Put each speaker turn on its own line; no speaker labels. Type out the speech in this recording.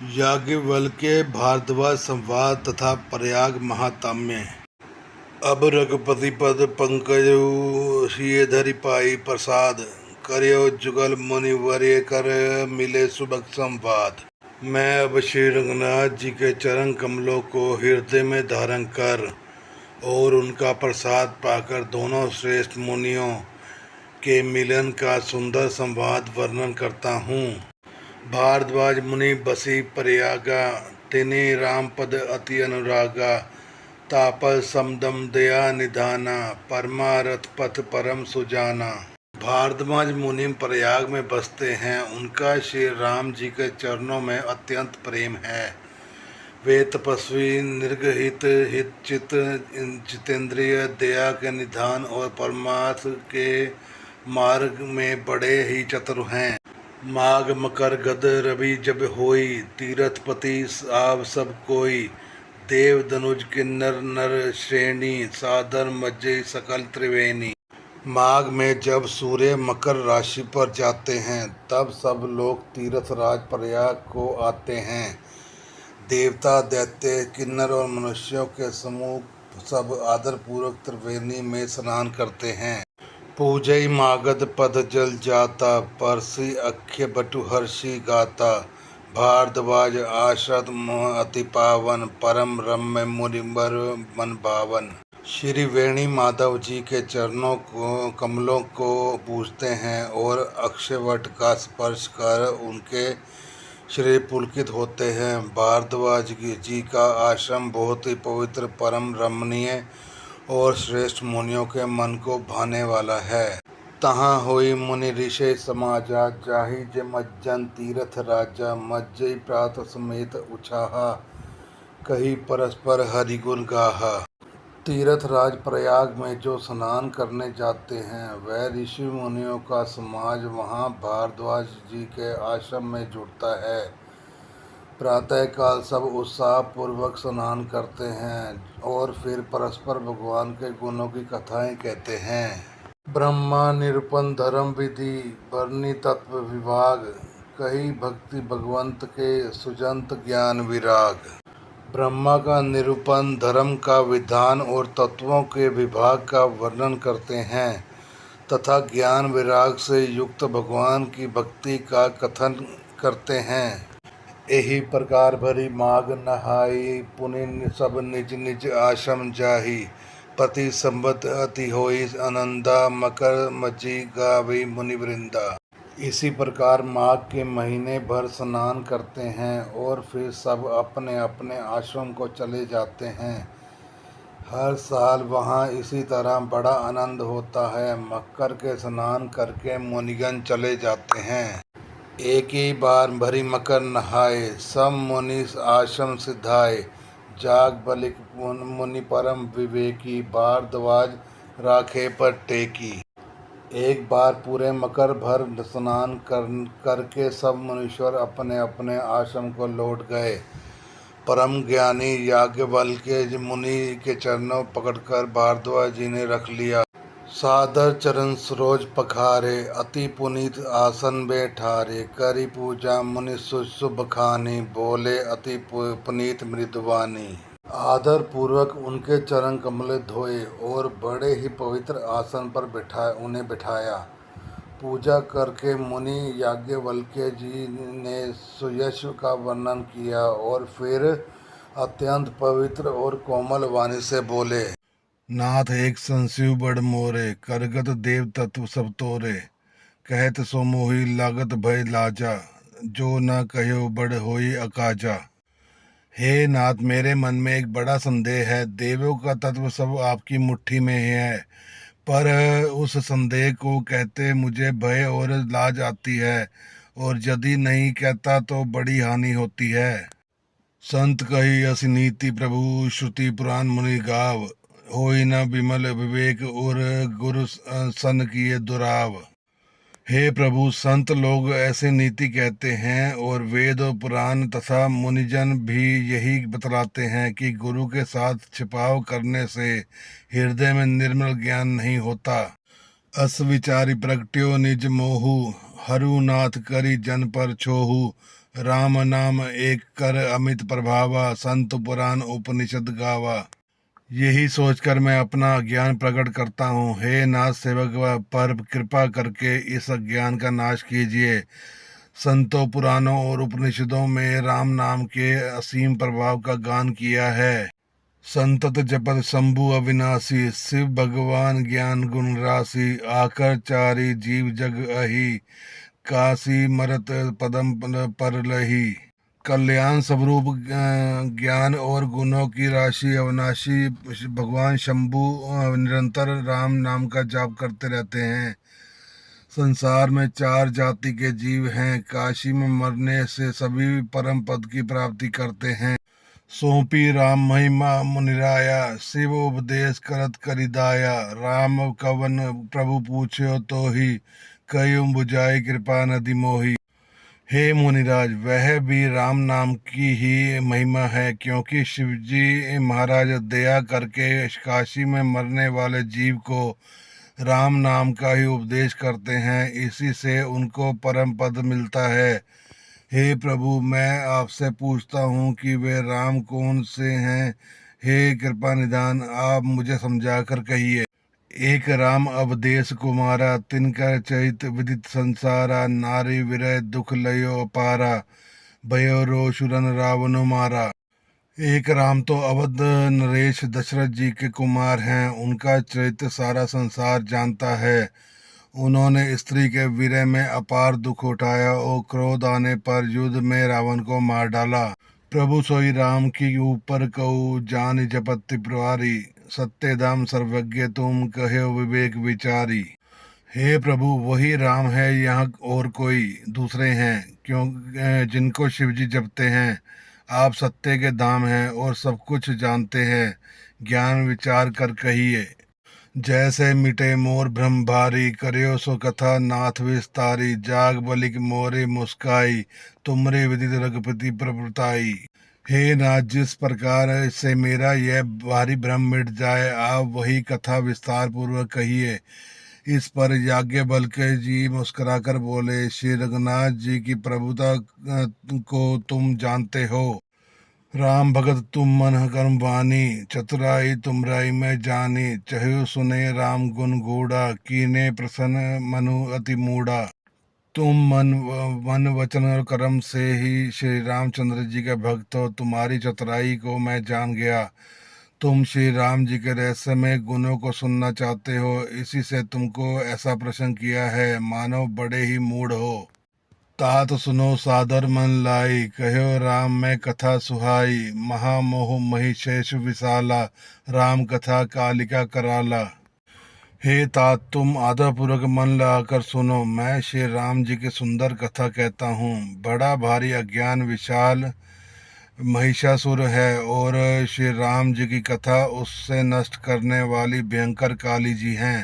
याज्ञवल्क्य भारद्वाज संवाद तथा प्रयाग महात्म्य। अब रघुपति पद पंकजु सिय धरि पाई प्रसाद, करयो जुगल मुनिवर्य कर मिले सुबह संवाद। मैं अब श्री रंगनाथ जी के चरण कमलों को हृदय में धारण कर और उनका प्रसाद पाकर दोनों श्रेष्ठ मुनियों के मिलन का सुंदर संवाद वर्णन करता हूँ। भारद्वाज मुनि बसी प्रयागा, तिनि राम पद अति अनुरागा। तापस समदम दया निधाना, परमारथ पथ परम सुजाना। भारद्वाज मुनि प्रयाग में बसते हैं। उनका श्री राम जी के चरणों में अत्यंत प्रेम है। वे तपस्वी, निर्गहित, हितचित, जितेंद्रिय, दया के निधान और परमार्थ के मार्ग में बड़े ही चतुर हैं। माघ मकर गद रवि जब होई, तीर्थपति आव सब कोई। देव धनुज किन्नर नर श्रेणी, साधर मज्जय सकल त्रिवेणी। माघ में जब सूर्य मकर राशि पर जाते हैं तब सब लोग तीर्थराज प्रयाग को आते हैं। देवता, दैत्य, किन्नर और मनुष्यों के समूह सब आदरपूर्वक त्रिवेणी में स्नान करते हैं। पूजई मागध पद जल जाता, परसी अख्य बटु हर्षि गाता। भारद्वाज आश्रत मोह अति पावन, परम रम्य मुनिवर मन भावन। श्री वेणी माधव जी के चरणों को कमलों को पूजते हैं और अक्षयवट का स्पर्श कर उनके श्री पुलकित होते हैं। भारद्वाज जी का आश्रम बहुत ही पवित्र, परम रमणीय और श्रेष्ठ मुनियों के मन को भाने वाला है। तहाँ होई मुनि ऋषि समाजा, जाहि जे मज्जन तीर्थ राजा। मज्जई प्रात समेत उछाहा, कही परस्पर हरिगुण गाहा। तीर्थराज प्रयाग में जो स्नान करने जाते हैं वह ऋषि मुनियों का समाज वहाँ भारद्वाज जी के आश्रम में जुड़ता है। प्रातःकाल सब उत्साह पूर्वक स्नान करते हैं और फिर परस्पर भगवान के गुणों की कथाएं कहते हैं। ब्रह्मा निरूपण धर्म विधि, वर्णि तत्व विभाग। कही भक्ति भगवंत के, सुजंत ज्ञान विराग। ब्रह्मा का निरूपण धर्म का विधान और तत्वों के विभाग का वर्णन करते हैं तथा ज्ञान विराग से युक्त भगवान की भक्ति का कथन करते हैं। एही प्रकार भरी माघ नहाई, पुनि सब निज निज आश्रम जाही। प्रति संवत अति होई आनंदा, मकर मजी गावी मुनि वृंदा। इसी प्रकार माघ के महीने भर स्नान करते हैं और फिर सब अपने अपने आश्रम को चले जाते हैं। हर साल वहाँ इसी तरह बड़ा आनंद होता है। मकर के स्नान करके मुनिगण चले जाते हैं। एक ही बार भरी मकर नहाए, सब मुनि आश्रम सिधाए। जाग बलिक मुनि परम विवेकी, भारद्वाज राखे पर टेकी। एक बार पूरे मकर भर स्नान करके सब मुनीश्वर अपने अपने आश्रम को लौट गए। परम ज्ञानी याज्ञवल्क्य मुनि के चरणों पकड़कर भारद्वाज जी ने रख लिया। सादर चरण सरोज पखारे, अति पुनीत आसन बैठारे। करी पूजा मुनि शुभ खानी, बोले अति पुनीत मृदुवानी। आदर पूर्वक उनके चरण कमले धोए और बड़े ही पवित्र आसन पर उन्हें बिठाया। पूजा करके मुनि याज्ञवल्क्य जी ने सुयश का वर्णन किया और फिर अत्यंत पवित्र और कोमल वाणी से बोले। नाथ एक संशिव बड़ मोरे, करगत देव तत्व सब तोरे। कहत सो मोहि लागत भय लाजा, जो न कहो बड़ होई अकाजा। हे नाथ, मेरे मन में एक बड़ा संदेह है। देवों का तत्व सब आपकी मुट्ठी में है, पर उस संदेह को कहते मुझे भय और लाज आती है, और यदि नहीं कहता तो बड़ी हानि होती है। संत कही अस नीति प्रभु, श्रुति पुराण मुनि गाव। होई न विमल विवेक और गुरु सन किए दुराव। हे प्रभु, संत लोग ऐसे नीति कहते हैं और वेद और पुराण तथा मुनिजन भी यही बतलाते हैं कि गुरु के साथ छिपाव करने से हृदय में निर्मल ज्ञान नहीं होता। अस विचारी प्रगट्यो निज मोहु, हरुनाथ करी जन पर छोहु। राम नाम एक कर अमित प्रभावा, संत पुराण उपनिषद गावा। यही सोचकर मैं अपना ज्ञान प्रकट करता हूँ। हे नाथ सेवक पर कृपा करके इस अज्ञान का नाश कीजिए। संतों पुराणों और उपनिषदों में राम नाम के असीम प्रभाव का गान किया है। संतत जपत शंभु अविनाशी, शिव भगवान ज्ञान गुण राशि, आकर चारि जीव जग अहि, काशी मरत पदम पर लही। कल्याण स्वरूप ज्ञान और गुणों की राशि अविनाशी भगवान शंभु निरंतर राम नाम का जाप करते रहते हैं। संसार में चार जाति के जीव हैं। काशी में मरने से सभी परम पद की प्राप्ति करते हैं। सौंपी राम महिमा मुनिराया, शिव उपदेश करत करिदाया। राम कवन प्रभु पूछो तो ही, कयु बुझाई कृपा नदि मोही। हे मुनिराज, वह भी राम नाम की ही महिमा है, क्योंकि शिवजी महाराज दया करके काशी में मरने वाले जीव को राम नाम का ही उपदेश करते हैं। इसी से उनको परम पद मिलता है। हे प्रभु, मैं आपसे पूछता हूँ कि वे राम कौन से हैं। हे कृपा निदान, आप मुझे समझाकर कहिए। एक राम अवदेश कुमारा, तिनकर चरित विदित संसारा। नारी विरह दुख लयो अपारा, भयो रोशुरन रावण मारा। एक राम तो अवध नरेश दशरथ जी के कुमार हैं। उनका चरित्र सारा संसार जानता है। उन्होंने स्त्री के विरह में अपार दुख उठाया और क्रोध आने पर युद्ध में रावण को मार डाला। प्रभु सोई राम की ऊपर कहू, जान जपत त्रिपुरारी। सत्य धाम सर्वज्ञ तुम कहो विवेक विचारी। हे प्रभु, वही राम है, यहाँ और कोई दूसरे हैं क्यों जिनको शिवजी जपते हैं। आप सत्य के धाम हैं और सब कुछ जानते हैं। ज्ञान विचार कर कहिए। जैसे मिटे मोर भ्रम भारी, करियो सो कथा नाथ विस्तारी। जाग बलिक मोरे मुस्काई, तुमरे विदित रघुपति प्रभुताई। हे नाथ, जिस प्रकार से मेरा यह भारी भ्रम मिट जाए, आप वही कथा विस्तार पूर्वक कहिए। इस पर याज्ञवल्क्य जी मुस्कुराकर बोले, श्री रघुनाथ जी की प्रभुता को तुम जानते हो। राम भगत तुम मन कर्म वानी, चतुराई तुमराई में जानी। चहु सुने राम गुण गूढ़ा, कीने प्रसन्न मनु अति मूढ़ा। तुम मन वचन और कर्म से ही श्री रामचंद्र जी के भक्त हो। तुम्हारी चतुराई को मैं जान गया। तुम श्री राम जी के रहस्यमय गुणों को सुनना चाहते हो, इसी से तुमको ऐसा प्रश्न किया है। मानो बड़े ही मूढ़ हो। तात सुनो सादर मन लाई, कहो राम मैं कथा सुहाई। महामोह महिषेश विशाला, राम कथा कालिका कराला। हे तात, तुम आदरपूर्वक मन लगाकर सुनो। मैं श्री राम जी की सुंदर कथा कहता हूँ। बड़ा भारी अज्ञान विशाल महिषासुर है और श्री राम जी की कथा उससे नष्ट करने वाली भयंकर काली जी हैं।